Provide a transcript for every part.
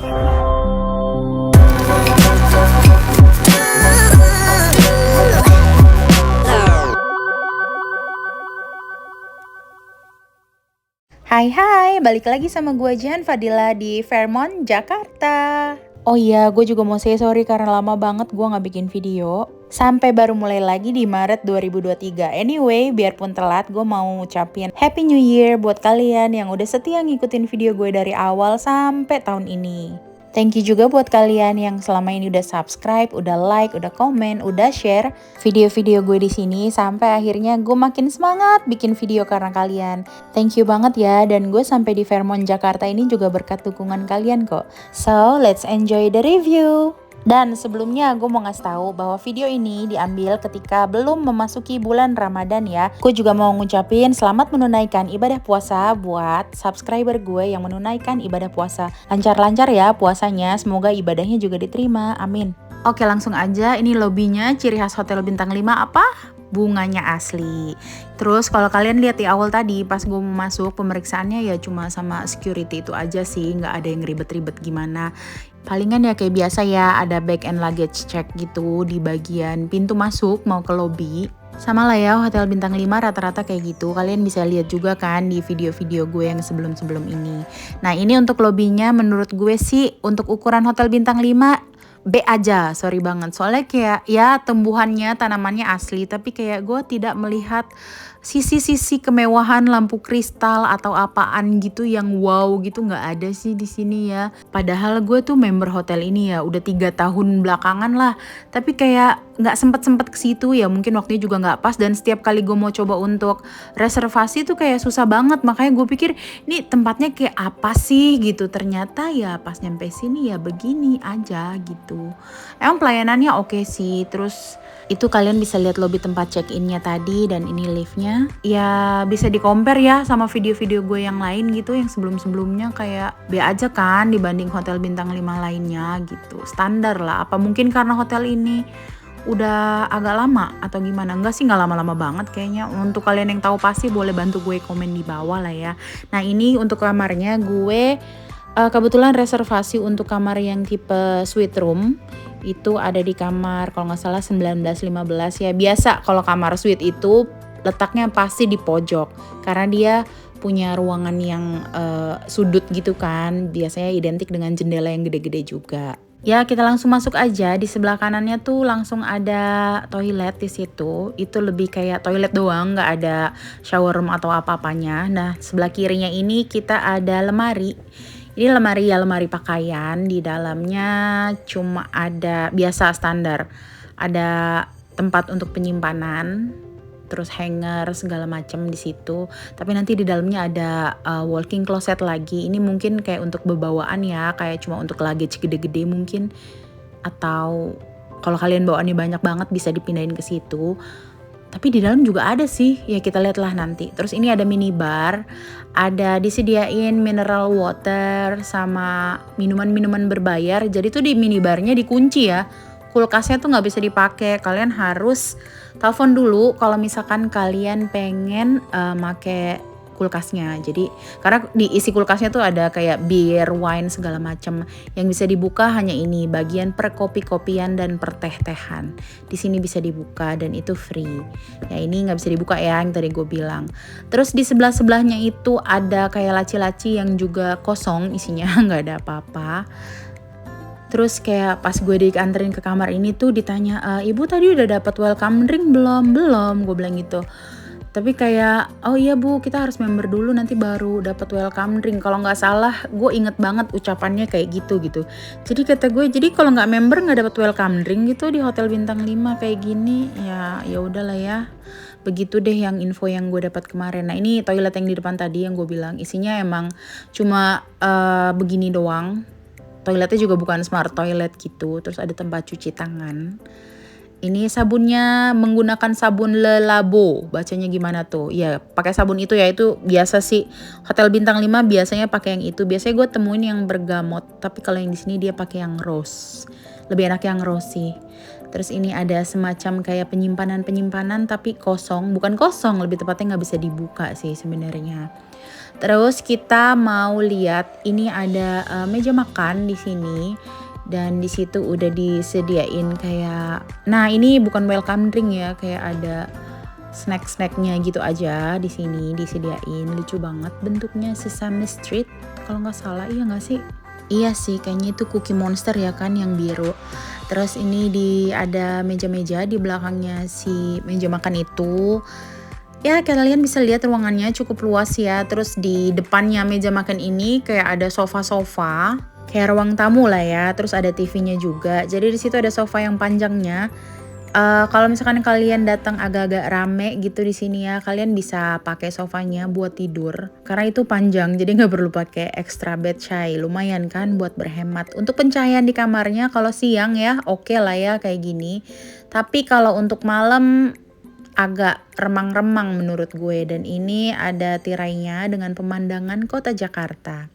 Hai, balik lagi sama gue Jihan Fadila di Fairmont, Jakarta. Oh iya, gue juga mau say sorry karena lama banget gue gak bikin video. Sampai baru mulai lagi di Maret 2023. Anyway, biarpun telat, gue mau ngucapin Happy New Year buat kalian yang udah setia ngikutin video gue dari awal sampai tahun ini. Thank you juga buat kalian yang selama ini udah subscribe, udah like, udah komen, udah share video-video gue di sini sampai akhirnya gue makin semangat bikin video karena kalian. Thank you banget ya, dan gue sampai di Fairmont Jakarta ini juga berkat dukungan kalian kok. So, let's enjoy the review. Dan sebelumnya gue mau ngasih tahu bahwa video ini diambil ketika belum memasuki bulan Ramadan ya. Gue juga mau ngucapin selamat menunaikan ibadah puasa buat subscriber gue yang menunaikan ibadah puasa. Lancar-lancar ya puasanya, semoga ibadahnya juga diterima, amin. Oke, langsung aja, ini lobbynya ciri khas hotel bintang 5 apa? Bunganya asli. Terus kalau kalian lihat di awal tadi pas gue mau masuk, pemeriksaannya ya cuma sama security itu aja sih, nggak ada yang ribet-ribet gimana. Palingan ya kayak biasa ya, ada bag and luggage check gitu di bagian pintu masuk mau ke lobby. Sama lah ya, hotel bintang 5 rata-rata kayak gitu. Kalian bisa lihat juga kan di video-video gue yang sebelum-sebelum ini. Nah, ini untuk lobbynya menurut gue sih untuk ukuran hotel bintang 5 B aja, sorry banget. Soalnya kayak ya tumbuhannya, tanamannya asli, tapi kayak gue tidak melihat sisi-sisi kemewahan lampu kristal atau apaan gitu yang wow gitu, nggak ada sih di sini ya. Padahal gue tuh member hotel ini ya udah 3 tahun belakangan lah, tapi kayak nggak sempet ke situ ya, mungkin waktunya juga nggak pas, dan setiap kali gue mau coba untuk reservasi tuh kayak susah banget. Makanya gue pikir nih tempatnya kayak apa sih gitu, ternyata ya pas nyampe sini ya begini aja gitu. Emang pelayanannya oke sih. Terus itu kalian bisa lihat lobby tempat check-innya tadi, dan ini liftnya. Ya bisa di-compare ya sama video-video gue yang lain gitu, yang sebelum-sebelumnya kayak B aja kan dibanding hotel bintang 5 lainnya gitu. Standar lah, apa mungkin karena hotel ini udah agak lama atau gimana? Enggak sih, nggak lama-lama banget kayaknya. Untuk kalian yang tahu pasti boleh bantu gue komen di bawah lah ya. Nah, ini untuk kamarnya gue kebetulan reservasi untuk kamar yang tipe suite room. Itu ada di kamar kalau nggak salah 1915 ya. Biasa kalau kamar suite itu letaknya pasti di pojok karena dia punya ruangan yang sudut gitu kan. Biasanya identik dengan jendela yang gede-gede juga. Ya, kita langsung masuk aja. Di sebelah kanannya tuh langsung ada toilet di situ. Itu lebih kayak toilet doang, nggak ada shower room atau apa-apanya. Nah, sebelah kirinya ini kita ada lemari. Ini lemari pakaian. Di dalamnya cuma ada biasa standar. Ada tempat untuk penyimpanan, terus hanger segala macam di situ. Tapi nanti di dalamnya ada walk-in closet lagi. Ini mungkin kayak untuk bebawaan ya, kayak cuma untuk luggage gede-gede mungkin. Atau kalau kalian bawaannya banyak banget bisa dipindahin ke situ. Tapi di dalam juga ada sih, ya kita lihatlah nanti. Terus ini ada minibar, ada disediain mineral water sama minuman-minuman berbayar. Jadi tuh di minibarnya dikunci ya, kulkasnya tuh nggak bisa dipakai. Kalian harus telepon dulu kalau misalkan kalian pengen make kulkasnya. Jadi karena di isi kulkasnya tuh ada kayak bir, wine segala macam. Yang bisa dibuka hanya ini bagian per kopi-kopian dan per teh-tehan. Di sini bisa dibuka dan itu free. Ya ini nggak bisa dibuka ya, yang tadi gue bilang. Terus di sebelah-sebelahnya itu ada kayak laci-laci yang juga kosong isinya, nggak ada apa-apa. Terus kayak pas gue dianterin ke kamar ini tuh ditanya, ibu tadi udah dapat welcome drink belum? Belum, gue bilang gitu. Tapi kayak, oh iya bu, kita harus member dulu nanti baru dapat welcome drink. Kalau nggak salah, gue inget banget ucapannya kayak gitu. Jadi kata gue, jadi kalau nggak member nggak dapat welcome drink gitu di hotel bintang 5 kayak gini, ya udahlah ya. Begitu deh yang info yang gue dapat kemarin. Nah ini toilet yang di depan tadi yang gue bilang isinya emang cuma begini doang. Toiletnya juga bukan smart toilet gitu. Terus ada tempat cuci tangan. Ini sabunnya menggunakan sabun Le Labo. Bacanya gimana tuh? Ya, pakai sabun itu ya, itu biasa sih. Hotel bintang 5 biasanya pakai yang itu. Biasanya gue temuin yang bergamot, tapi kalau yang di sini dia pakai yang rose. Lebih enak yang rose sih. Terus ini ada semacam kayak penyimpanan tapi kosong. Bukan kosong, lebih tepatnya nggak bisa dibuka sih sebenarnya. Terus kita mau lihat ini ada meja makan di sini dan di situ udah disediain kayak, nah ini bukan welcome drink ya, kayak ada snack-snacknya gitu aja di sini disediain. Lucu banget bentuknya, Sesame Street kalau nggak salah, iya nggak sih? Iya sih, kayaknya itu Cookie Monster ya kan yang biru. Terus ini ada meja-meja di belakangnya si meja makan itu. Ya kalian bisa lihat ruangannya cukup luas ya. Terus di depannya meja makan ini kayak ada sofa-sofa, kayak ruang tamu lah ya. Terus ada TV-nya juga. Jadi di situ ada sofa yang panjangnya. Kalau misalkan kalian datang agak-agak rame gitu di sini ya, kalian bisa pakai sofanya buat tidur. Karena itu panjang, jadi nggak perlu pakai extra bed shy. Lumayan kan buat berhemat. Untuk pencahayaan di kamarnya kalau siang ya oke lah ya kayak gini. Tapi kalau untuk malam agak remang-remang menurut gue. Dan ini ada tirainya dengan pemandangan kota Jakarta.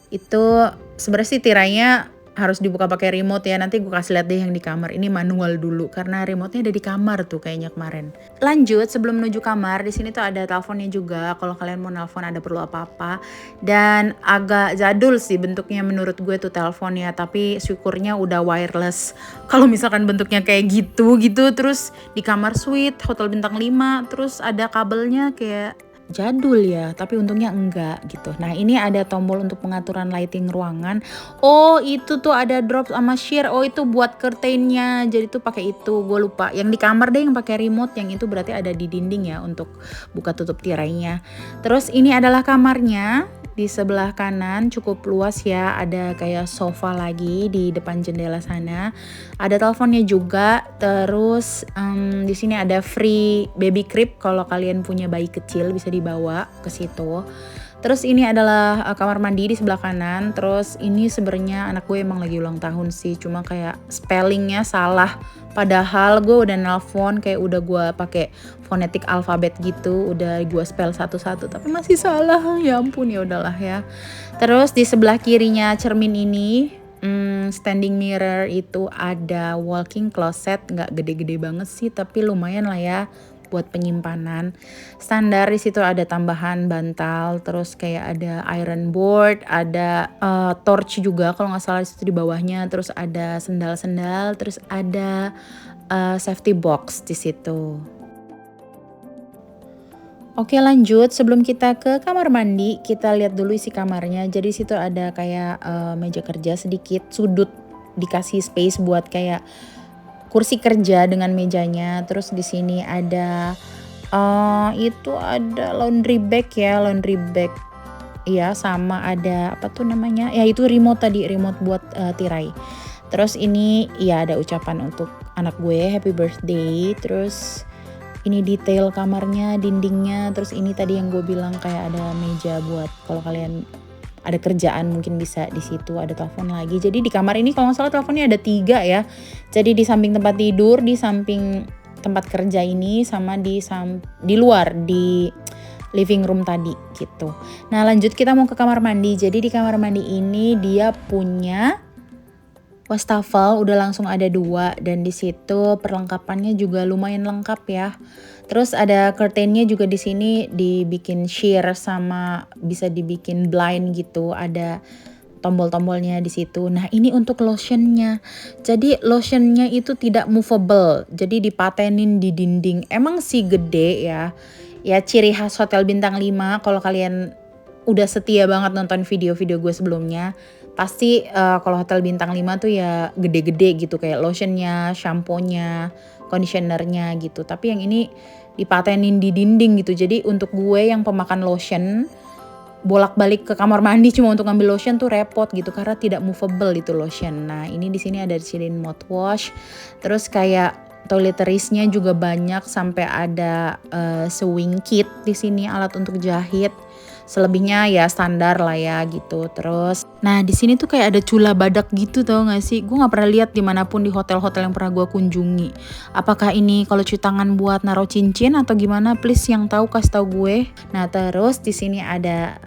Itu sebenarnya sih tirainya harus dibuka pakai remote ya. Nanti gue kasih lihat deh yang di kamar. Ini manual dulu karena remote-nya ada di kamar tuh kayaknya kemarin. Lanjut, sebelum menuju kamar, di sini tuh ada teleponnya juga kalau kalian mau nelpon ada perlu apa-apa. Dan agak jadul sih bentuknya menurut gue tuh teleponnya, tapi syukurnya udah wireless. Kalau misalkan bentuknya kayak gitu terus di kamar suite hotel bintang 5 terus ada kabelnya kayak jadul ya, tapi untungnya enggak gitu. Nah ini ada tombol untuk pengaturan lighting ruangan. Oh itu tuh ada drop sama sheer. Oh itu buat curtainnya. Jadi tuh pakai itu. Gue lupa. Yang di kamar deh yang pakai remote. Yang itu berarti ada di dinding ya untuk buka tutup tirainya. Terus ini adalah kamarnya. Di sebelah kanan cukup luas ya, ada kayak sofa lagi di depan jendela sana. Ada teleponnya juga. Terus di sini ada free baby crib kalau kalian punya bayi kecil bisa dibawa ke situ. Terus ini adalah kamar mandi di sebelah kanan. Terus ini sebenarnya anak gue emang lagi ulang tahun sih, cuma kayak spellingnya salah. Padahal gue udah nelpon kayak udah gue pakai fonetik alfabet gitu, udah gue spell satu-satu tapi masih salah. Ya ampun, ya udahlah ya. Terus di sebelah kirinya cermin ini standing mirror itu ada walk-in closet, nggak gede-gede banget sih tapi lumayan lah ya buat penyimpanan. Standar di situ ada tambahan bantal, terus kayak ada iron board, ada torch juga kalau nggak salah di situ di bawahnya, terus ada sendal-sendal, terus ada safety box di situ. Oke lanjut, sebelum kita ke kamar mandi, kita lihat dulu isi kamarnya. Jadi situ ada kayak meja kerja sedikit, sudut dikasih space buat kayak kursi kerja dengan mejanya. Terus di sini ada itu ada laundry bag ya, laundry bag. Iya, sama ada apa tuh namanya? Ya itu remote tadi, remote buat tirai. Terus ini ya ada ucapan untuk anak gue, happy birthday. Terus ini detail kamarnya, dindingnya. Terus ini tadi yang gue bilang kayak ada meja buat kalau kalian ada kerjaan mungkin bisa di situ. Ada telepon lagi. Jadi di kamar ini kalau nggak salah teleponnya ada 3 ya. Jadi di samping tempat tidur, di samping tempat kerja ini, sama di luar di living room tadi gitu. Nah lanjut kita mau ke kamar mandi. Jadi di kamar mandi ini dia punya wastafel, udah langsung ada 2 dan di situ perlengkapannya juga lumayan lengkap ya. Terus ada curtainnya juga di sini dibikin sheer sama bisa dibikin blind gitu. Ada tombol-tombolnya di situ. Nah ini untuk lotionnya. Jadi lotionnya itu tidak movable. Jadi dipatenin di dinding. Emang sih gede ya. Ya ciri khas hotel bintang 5 kalau kalian udah setia banget nonton video-video gue sebelumnya. Pasti kalau hotel bintang 5 tuh ya gede-gede gitu kayak lotionnya, shampoo-nya, conditionernya gitu. Tapi yang ini dipatenin di dinding gitu. Jadi untuk gue yang pemakan lotion, bolak-balik ke kamar mandi cuma untuk ngambil lotion tuh repot gitu karena tidak movable itu lotion. Nah, ini di sini ada silin mouthwash. Terus kayak toiletries-nya juga banyak sampai ada sewing kit di sini, alat untuk jahit. Selebihnya ya standar lah ya gitu. Terus nah di sini tuh kayak ada cula badak gitu, tau gak sih? Gue gak pernah lihat dimanapun di hotel-hotel yang pernah gue kunjungi. Apakah ini kalau cuci tangan buat naruh cincin atau gimana? Please yang tahu kasih tahu gue. Nah terus di sini ada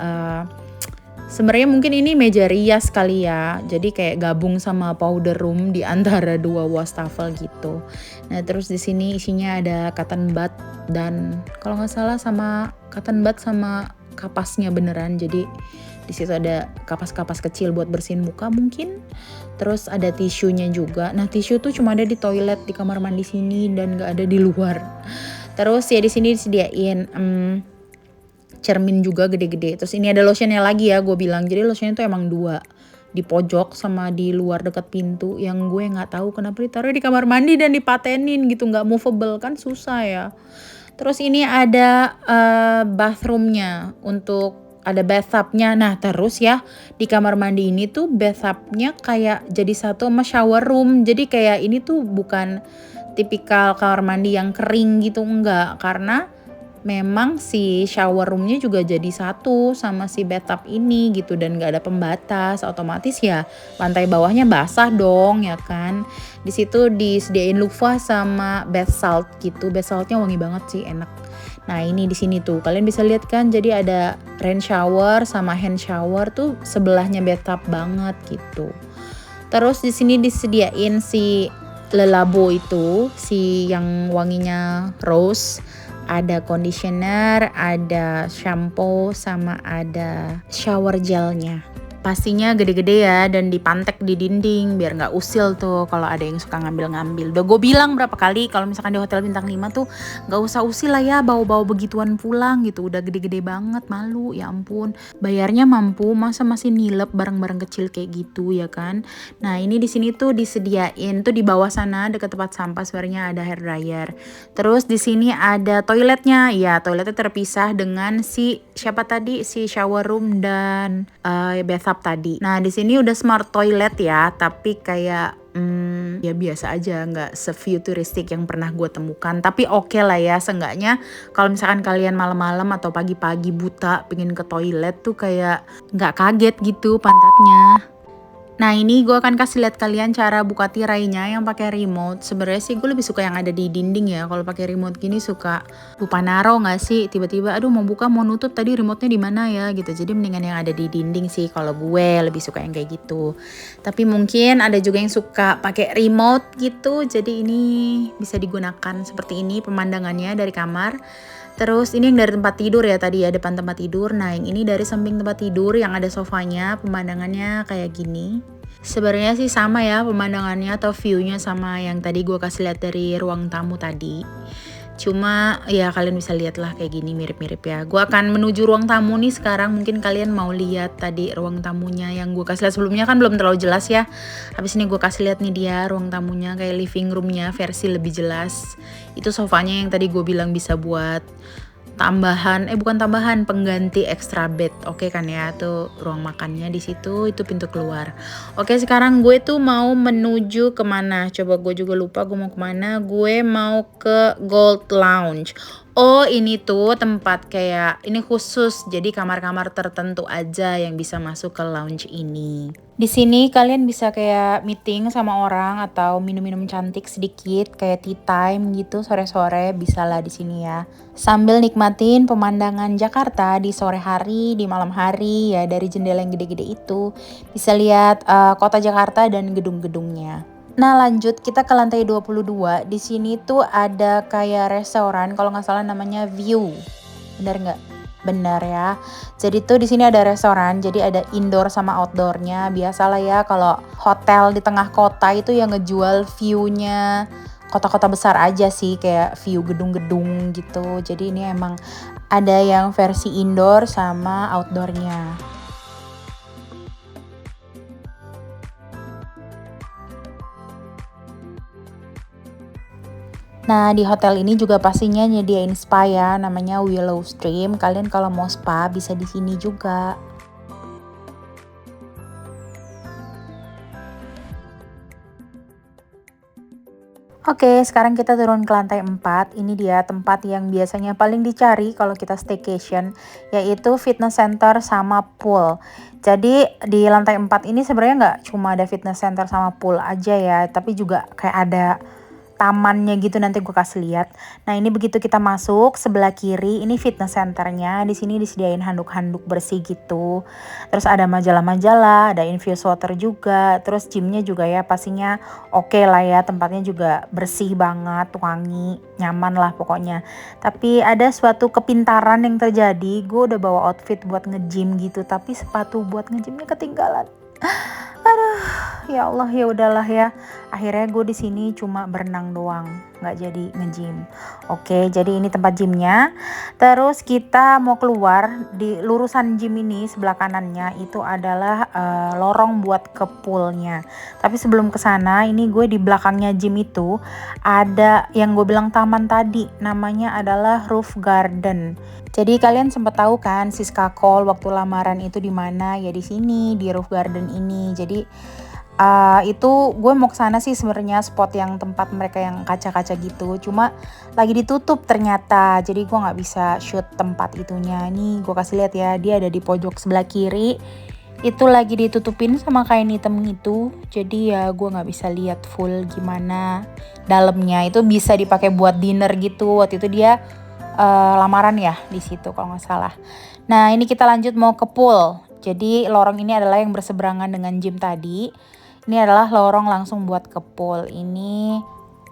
sebenarnya mungkin ini meja rias kali ya. Jadi kayak gabung sama powder room di antara 2 wastafel gitu. Nah terus di sini isinya ada cotton bud dan kalau nggak salah sama cotton bud sama kapasnya beneran. Jadi di situ ada kapas-kapas kecil buat bersihin muka mungkin. Terus ada tisunya juga. Nah, tisu tuh cuma ada di toilet di kamar mandi sini dan nggak ada di luar. Terus ya di sini disediain cermin juga gede-gede. Terus ini ada lotionnya lagi ya, gue bilang. Jadi lotionnya tuh emang 2, di pojok sama di luar dekat pintu, yang gue nggak tahu kenapa ditaruh di kamar mandi dan dipatenin gitu, nggak movable kan susah ya. Terus ini ada bathroomnya untuk ada bathtubnya. Nah terus ya di kamar mandi ini tuh bathtubnya kayak jadi satu sama shower room. Jadi kayak ini tuh bukan tipikal kamar mandi yang kering gitu, enggak, karena memang si shower roomnya juga jadi satu sama si bathtub ini gitu, dan gak ada pembatas, otomatis ya lantai bawahnya basah dong ya kan. Di situ disediain loofah sama bath salt gitu, bath saltnya wangi banget sih, enak. Nah ini di sini tuh kalian bisa lihat kan, jadi ada rain shower sama hand shower tuh sebelahnya bathtub banget gitu. Terus di sini disediain si lelabo itu, si yang wanginya rose. Ada conditioner, ada shampoo, sama ada shower gelnya. Pastinya gede-gede ya dan dipantek di dinding biar nggak usil tuh kalau ada yang suka ngambil-ngambil. Udah gue bilang berapa kali kalau misalkan di hotel bintang 5 tuh nggak usah usil lah ya bawa-bawa begituan pulang gitu. Udah gede-gede banget, malu ya ampun. Bayarnya mampu, masa masih nilep barang-barang kecil kayak gitu ya kan. Nah ini di sini tuh disediain tuh di bawah sana dekat tempat sampah sebenarnya ada hair dryer. Terus di sini ada toiletnya, ya toiletnya terpisah dengan si siapa tadi, si shower room dan bathtub tadi. Nah di sini udah smart toilet ya, tapi kayak ya biasa aja, nggak se-futuristik yang pernah gue temukan. Tapi oke lah ya, seenggaknya kalau misalkan kalian malam-malam atau pagi-pagi buta pengen ke toilet tuh kayak nggak kaget gitu pantatnya. Nah ini gue akan kasih lihat kalian cara buka tirainya yang pakai remote. Sebenarnya sih gue lebih suka yang ada di dinding ya. Kalau pakai remote gini suka lupa naro nggak sih? Tiba-tiba aduh mau buka mau nutup tadi remote-nya di mana ya gitu. Jadi mendingan yang ada di dinding sih. Kalau gue lebih suka yang kayak gitu. Tapi mungkin ada juga yang suka pakai remote gitu. Jadi ini bisa digunakan seperti ini pemandangannya dari kamar. Terus ini yang dari tempat tidur ya tadi ya, depan tempat tidur. Nah yang ini dari samping tempat tidur yang ada sofanya, pemandangannya kayak gini. Sebenarnya sih sama ya pemandangannya atau view-nya sama yang tadi gue kasih lihat dari ruang tamu tadi. Cuma ya kalian bisa lihat lah kayak gini mirip-mirip ya. Gue akan menuju ruang tamu nih sekarang. Mungkin kalian mau lihat tadi ruang tamunya yang gue kasih lihat sebelumnya kan belum terlalu jelas ya. Habis ini gue kasih lihat nih dia ruang tamunya kayak living roomnya versi lebih jelas. Itu sofanya yang tadi gue bilang bisa buat tambahan, bukan tambahan, pengganti extra bed. Oke kan ya, tuh ruang makannya di situ, itu pintu keluar. Oke sekarang gue tuh mau menuju kemana? Coba gue juga lupa gue mau kemana. Gue mau ke Gold Lounge. Oh ini tuh tempat kayak ini khusus, jadi kamar-kamar tertentu aja yang bisa masuk ke lounge ini. Di sini kalian bisa kayak meeting sama orang atau minum-minum cantik sedikit kayak tea time gitu sore-sore, bisa lah di sini ya. Sambil nikmatin pemandangan Jakarta di sore hari, di malam hari ya, dari jendela yang gede-gede itu bisa lihat kota Jakarta dan gedung-gedungnya. Nah lanjut kita ke lantai 22. Di sini tuh ada kayak restoran, kalau nggak salah namanya View. Bener nggak? Bener ya. Jadi tuh di sini ada restoran, jadi ada indoor sama outdoornya. Biasalah ya kalau hotel di tengah kota itu yang ngejual view-nya kota-kota besar aja sih, kayak view gedung-gedung gitu. Jadi ini emang ada yang versi indoor sama outdoornya. Nah di hotel ini juga pastinya nyediain spa ya, namanya Willow Stream. Kalian kalau mau spa bisa di sini juga. Oke, sekarang kita turun ke lantai 4. Ini dia tempat yang biasanya paling dicari kalau kita staycation, yaitu fitness center sama pool. Jadi di lantai 4 ini sebenarnya nggak cuma ada fitness center sama pool aja ya, tapi juga kayak ada tamannya gitu, nanti gue kasih lihat. Nah ini begitu kita masuk sebelah kiri ini fitness centernya. Di sini disediain handuk-handuk bersih gitu. Terus ada majalah-majalah, ada infused water juga. Terus gymnya juga ya pastinya oke lah ya, tempatnya juga bersih banget, wangi, nyaman lah pokoknya. Tapi ada suatu kepintaran yang terjadi. Gue udah bawa outfit buat nge-gym gitu, tapi sepatu buat nge-gymnya ketinggalan. Aduh, ya Allah, ya udahlah ya. Akhirnya gue di sini cuma berenang doang, nggak jadi nge-gym. Oke, jadi ini tempat gymnya. Terus kita mau keluar di lurusan gym ini sebelah kanannya itu adalah lorong buat ke poolnya. Tapi sebelum ke sana, ini gue di belakangnya gym itu ada yang gue bilang taman tadi, namanya adalah roof garden. Jadi kalian sempat tahu kan Siska Cole waktu lamaran itu di mana? Ya di sini, di roof garden ini. Jadi itu gue mau ke sana sih sebenarnya, spot yang tempat mereka yang kaca-kaca gitu. Cuma lagi ditutup ternyata. Jadi gue nggak bisa shoot tempat itunya. Nih gue kasih lihat ya, dia ada di pojok sebelah kiri. Itu lagi ditutupin sama kain hitam itu. Jadi ya gue nggak bisa lihat full gimana dalamnya. Itu bisa dipakai buat dinner gitu. Waktu itu dia lamaran ya di situ kalau nggak salah. Nah ini kita lanjut mau ke pool. Jadi lorong ini adalah yang berseberangan dengan gym tadi. Ini adalah lorong langsung buat ke pool. Ini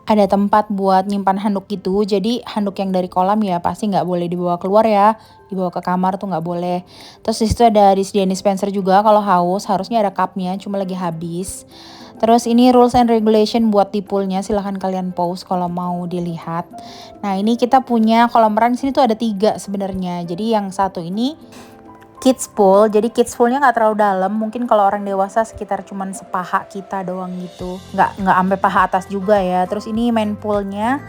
ada tempat buat nyimpan handuk gitu. Jadi handuk yang dari kolam ya pasti nggak boleh dibawa keluar ya. Dibawa ke kamar tuh nggak boleh. Terus di situ ada disediain dispenser juga kalau haus. Harusnya ada cupnya, cuma lagi habis. Terus ini rules and regulation buat di poolnya, silahkan kalian pause kalau mau dilihat. Nah ini kita punya kolam renang, sini tuh ada 3 sebenarnya. Jadi yang satu ini kids pool, jadi kids poolnya nggak terlalu dalam, mungkin kalau orang dewasa sekitar cuman sepaha kita doang gitu, nggak sampai paha atas juga ya. Terus ini main poolnya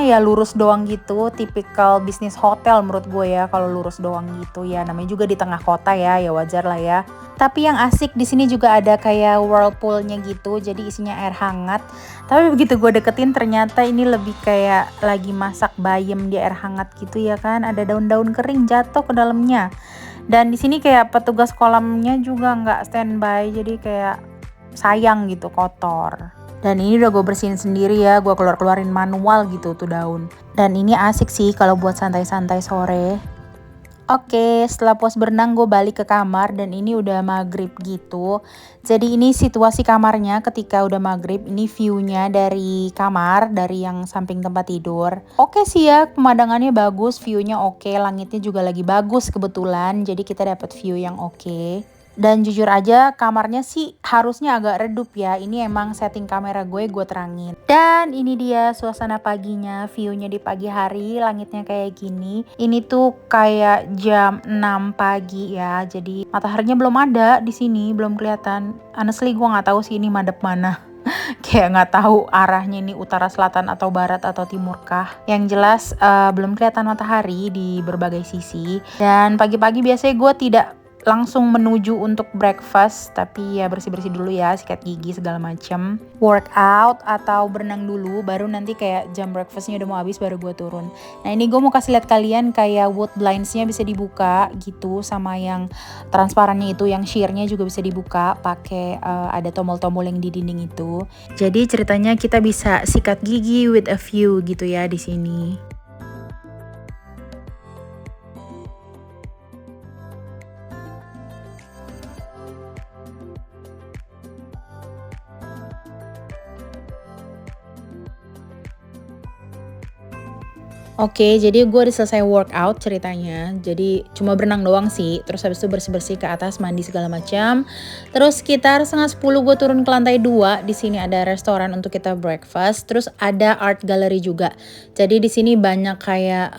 ya lurus doang gitu, tipikal bisnis hotel menurut gue ya kalau lurus doang gitu ya, namanya juga di tengah kota ya wajar lah ya. Tapi yang asik di sini juga ada kayak whirlpoolnya gitu, jadi isinya air hangat. Tapi begitu gue deketin ternyata ini lebih kayak lagi masak bayam di air hangat gitu ya kan, ada daun-daun kering jatuh ke dalamnya. Dan di sini kayak petugas kolamnya juga nggak standby, jadi kayak sayang gitu kotor. Dan ini udah gue bersihin sendiri ya, gue keluarin manual gitu tuh daun. Dan ini asik sih kalau buat santai-santai sore. Oke, setelah puas berenang gue balik ke kamar dan ini udah maghrib gitu. Jadi ini situasi kamarnya ketika udah maghrib, ini view-nya dari kamar, dari yang samping tempat tidur. Oke sih ya, pemandangannya bagus, view-nya oke, langitnya juga lagi bagus kebetulan. Jadi kita dapat view yang oke. Dan jujur aja kamarnya sih harusnya agak redup ya. Ini emang setting kamera gue terangin. Dan ini dia suasana paginya, view-nya di pagi hari, langitnya kayak gini. Ini tuh kayak jam 6 pagi ya. Jadi mataharinya belum ada di sini, belum kelihatan. Honestly gue nggak tahu sih ini madep mana. Kayak nggak tahu arahnya ini utara, selatan, atau barat, atau timur kah. Yang jelas belum kelihatan matahari di berbagai sisi. Dan pagi-pagi biasanya gue tidak langsung menuju untuk breakfast, tapi ya bersih-bersih dulu ya, sikat gigi segala macam, workout atau berenang dulu, baru nanti kayak jam breakfastnya udah mau habis baru gue turun. Nah ini gue mau kasih lihat kalian kayak wood blindsnya bisa dibuka gitu, sama yang transparannya itu, yang sheernya juga bisa dibuka pakai ada tombol-tombol yang di dinding itu. Jadi ceritanya kita bisa sikat gigi with a view gitu ya di sini. Oke, jadi gue udah selesai workout ceritanya. Jadi cuma berenang doang sih. Terus habis itu bersih-bersih ke atas, mandi segala macam. Terus sekitar 9:30 gue turun ke lantai 2. Di sini ada restoran untuk kita breakfast. Terus ada art gallery juga. Jadi di sini banyak kayak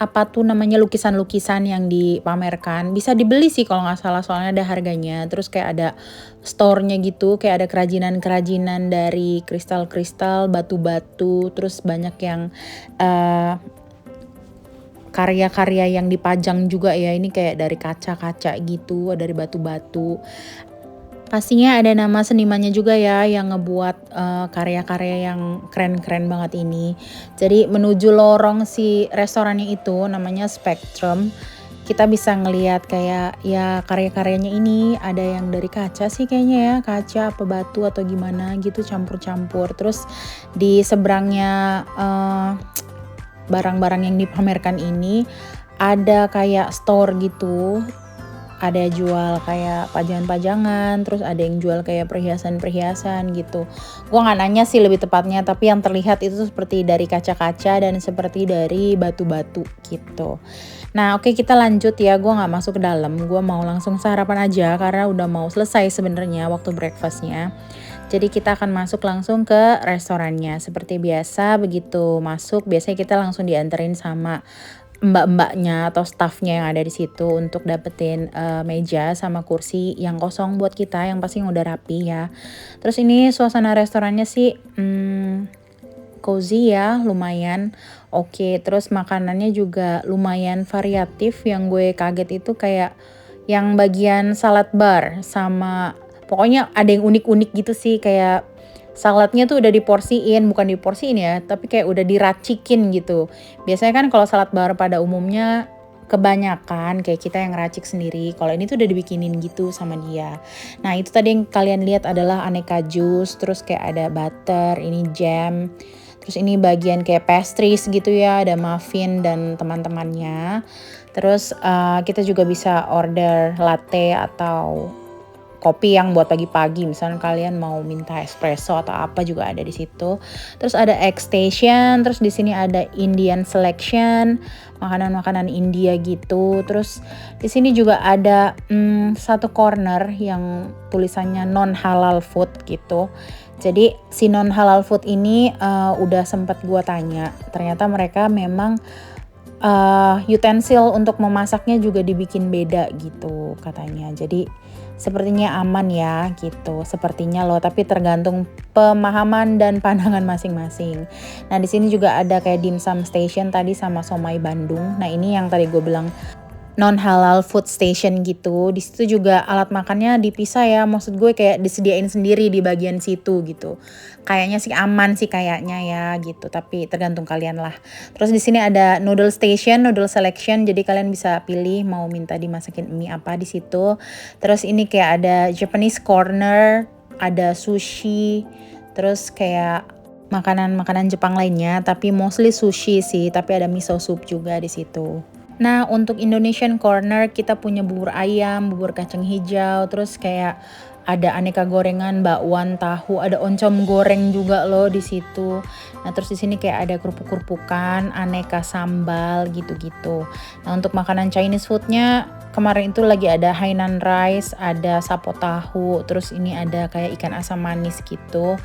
apa tuh namanya, lukisan-lukisan yang dipamerkan. Bisa dibeli sih kalau nggak salah, soalnya ada harganya. Terus kayak ada store-nya gitu, kayak ada kerajinan-kerajinan dari kristal-kristal, batu-batu. Terus banyak yang karya-karya yang dipajang juga ya. Ini kayak dari kaca-kaca gitu, dari batu-batu. Pastinya ada nama senimannya juga ya yang ngebuat karya-karya yang keren-keren banget ini. Jadi menuju lorong si restorannya itu namanya Spectrum. kita bisa ngelihat kayak ya karya-karyanya ini ada yang dari kaca sih kayaknya ya, kaca apa batu atau gimana gitu campur-campur. Terus di seberangnya barang-barang yang dipamerkan ini ada kayak store gitu, ada jual kayak pajangan-pajangan, terus ada yang jual kayak perhiasan-perhiasan gitu. Gua nggak nanya sih lebih tepatnya, tapi yang terlihat itu seperti dari kaca-kaca dan seperti dari batu-batu gitu. Nah oke, kita lanjut ya, gua nggak masuk ke dalam, gua mau langsung sarapan aja karena udah mau selesai sebenarnya waktu breakfastnya. Jadi kita akan masuk langsung ke restorannya. Seperti biasa, begitu masuk biasanya kita langsung dianterin sama mbak-mbaknya atau staffnya yang ada di situ untuk dapetin meja sama kursi yang kosong buat kita, yang pasti udah rapi ya. Terus ini suasana restorannya sih cozy ya, lumayan oke. Terus makanannya juga lumayan variatif. Yang gue kaget itu kayak yang bagian salad bar sama pokoknya ada yang unik-unik gitu sih, kayak saladnya tuh udah diporsiin, bukan diporsiin ya, tapi kayak udah diracikin gitu. Biasanya kan kalau salad bar pada umumnya kebanyakan kayak kita yang ngeracik sendiri. Kalau ini tuh udah dibikinin gitu sama dia. Nah itu tadi yang kalian lihat adalah aneka jus, terus kayak ada butter, ini jam. Terus ini bagian kayak pastries gitu ya, ada muffin dan teman-temannya. Terus kita juga bisa order latte atau kopi yang buat pagi-pagi, misalnya kalian mau minta espresso atau apa juga ada di situ. Terus ada egg station, terus di sini ada Indian selection, makanan-makanan India gitu. Terus di sini juga ada satu corner yang tulisannya non halal food gitu. Jadi si non halal food ini udah sempat gua tanya, ternyata mereka memang utensil untuk memasaknya juga dibikin beda gitu katanya. Jadi sepertinya aman ya gitu, sepertinya loh, tapi tergantung pemahaman dan pandangan masing-masing. Nah di sini juga ada kayak dimsum station tadi sama somai Bandung. Nah ini yang tadi gue bilang non halal food station gitu. Di situ juga alat makannya dipisah ya, maksud gue kayak disediain sendiri di bagian situ gitu. Kayaknya sih aman sih kayaknya ya gitu, tapi tergantung kalian lah. Terus di sini ada noodle station, noodle selection, jadi kalian bisa pilih mau minta dimasakin mie apa di situ. Terus ini kayak ada Japanese corner, ada sushi, terus kayak makanan-makanan Jepang lainnya, tapi mostly sushi sih, tapi ada miso soup juga di situ. Nah untuk Indonesian corner kita punya bubur ayam, bubur kacang hijau, terus kayak ada aneka gorengan, bakwan, tahu, ada oncom goreng juga loh di situ. Nah terus di sini kayak ada kerupuk-kerupukan, aneka sambal gitu-gitu. Nah untuk makanan Chinese foodnya kemarin itu lagi ada Hainan rice, ada sapo tahu, terus ini ada kayak ikan asam manis gitu.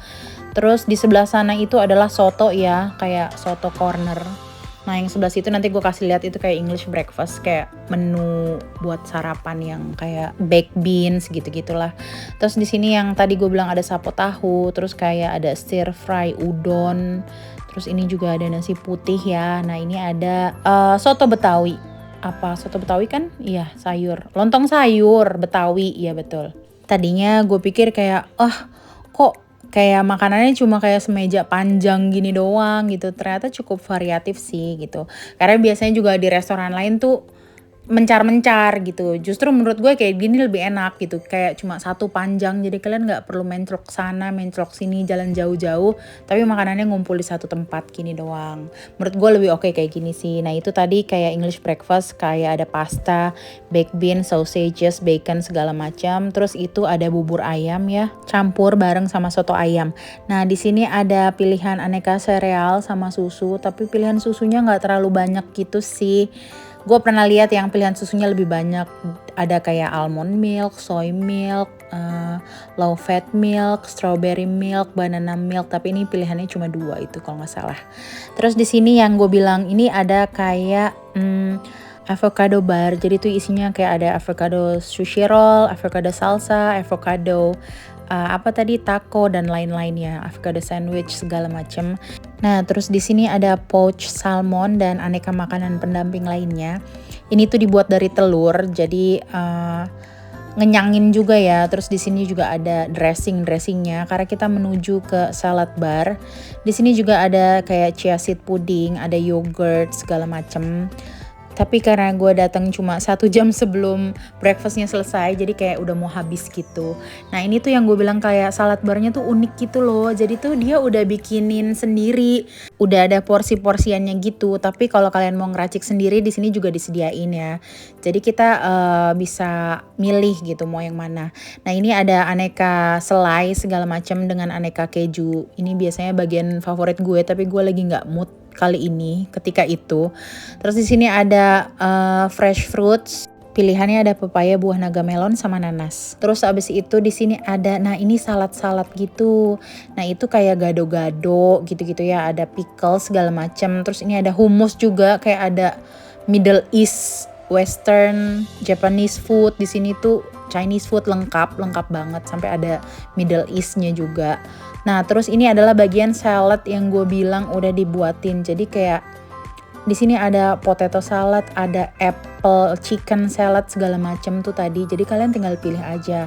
Terus di sebelah sana itu adalah soto ya, kayak soto corner. Nah yang sebelah situ nanti gue kasih lihat itu kayak English breakfast, kayak menu buat sarapan yang kayak baked beans gitu-gitulah. Terus di sini yang tadi gue bilang ada sapo tahu, terus kayak ada stir fry udon. Terus ini juga ada nasi putih ya. Nah ini ada soto Betawi. Apa soto Betawi kan? Iya sayur. Lontong sayur Betawi, iya betul. Tadinya gue pikir kayak kok kayak makanannya cuma kayak semeja panjang gini doang gitu. Ternyata cukup variatif sih gitu. Karena biasanya juga di restoran lain tuh mencar-mencar gitu. Justru menurut gue kayak gini lebih enak gitu. Kayak cuma satu panjang, jadi kalian gak perlu mencrok sana, mencrok sini, jalan jauh-jauh. Tapi makanannya ngumpul di satu tempat gini doang. Menurut gue lebih oke kayak gini sih. Nah itu tadi kayak English breakfast, kayak ada pasta, baked beans, sausages, bacon, segala macam. Terus itu ada bubur ayam ya, campur bareng sama soto ayam. Nah di sini ada pilihan aneka sereal sama susu, tapi pilihan susunya gak terlalu banyak gitu sih. Gue pernah lihat yang pilihan susunya lebih banyak, ada kayak almond milk, soy milk, low fat milk, strawberry milk, banana milk, tapi ini pilihannya cuma 2 itu kalau nggak salah. Terus di sini yang gue bilang ini ada kayak avocado bar, jadi tuh isinya kayak ada avocado sushi roll, avocado salsa, avocado apa tadi taco dan lain-lainnya, avocado sandwich segala macem. Nah terus di sini ada poached salmon dan aneka makanan pendamping lainnya. Ini tuh dibuat dari telur, jadi ngenyangin juga ya. Terus di sini juga ada dressingnya karena kita menuju ke salad bar. Di sini juga ada kayak chia seed pudding, ada yogurt segala macem. Tapi karena gue datang cuma 1 jam sebelum breakfastnya selesai, jadi kayak udah mau habis gitu. Nah ini tuh yang gue bilang kayak salad barnya tuh unik gitu loh. Jadi tuh dia udah bikinin sendiri, udah ada porsi-porsiannya gitu. Tapi kalau kalian mau ngeracik sendiri di sini juga disediain ya. Jadi kita bisa milih gitu mau yang mana. Nah ini ada aneka selai segala macam dengan aneka keju. Ini biasanya bagian favorit gue, tapi gue lagi nggak mood kali ini ketika itu. Terus di sini ada fresh fruits. Pilihannya ada pepaya, buah naga melon sama nanas. Terus abis itu di sini ada, nah ini salad-salad gitu. Nah itu kayak gado-gado gitu-gitu ya. Ada pickle segala macam. Terus ini ada hummus juga, kayak ada Middle East, Western, Japanese food. Di sini tuh Chinese food lengkap banget. Sampai ada Middle East-nya juga. Nah terus ini adalah bagian salad yang gue bilang udah dibuatin. Jadi kayak di sini ada potato salad, ada apple chicken salad segala macam tuh tadi. Jadi kalian tinggal pilih aja.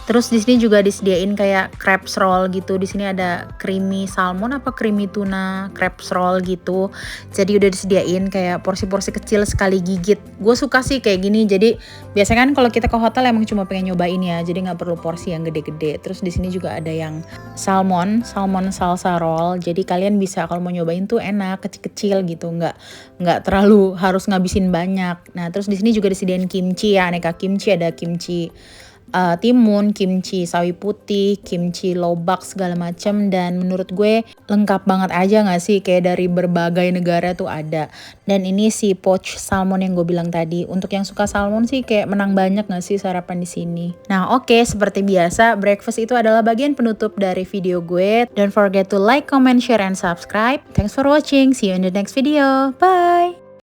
Terus di sini juga disediain kayak crabs roll gitu. Di sini ada creamy salmon apa creamy tuna crabs roll gitu. Jadi udah disediain kayak porsi-porsi kecil sekali gigit. Gue suka sih kayak gini. Jadi biasanya kan kalau kita ke hotel emang cuma pengen nyobain ya. Jadi nggak perlu porsi yang gede-gede. Terus di sini juga ada yang salmon salsa roll. Jadi kalian bisa kalau mau nyobain tuh enak kecil-kecil gitu. Nggak terlalu harus ngabisin banyak. Nah terus di sini juga disediain kimchi ya, aneka kimchi, ada kimchi timun, kimchi sawi putih, kimchi lobak segala macam. Dan menurut gue lengkap banget aja nggak sih, kayak dari berbagai negara tuh ada. Dan ini si poached salmon yang gue bilang tadi, untuk yang suka salmon sih kayak menang banyak nggak sih sarapan di sini. Nah oke, seperti biasa breakfast itu adalah bagian penutup dari video gue. Don't forget to like, comment, share, and subscribe. Thanks for watching, see you in the next video, bye.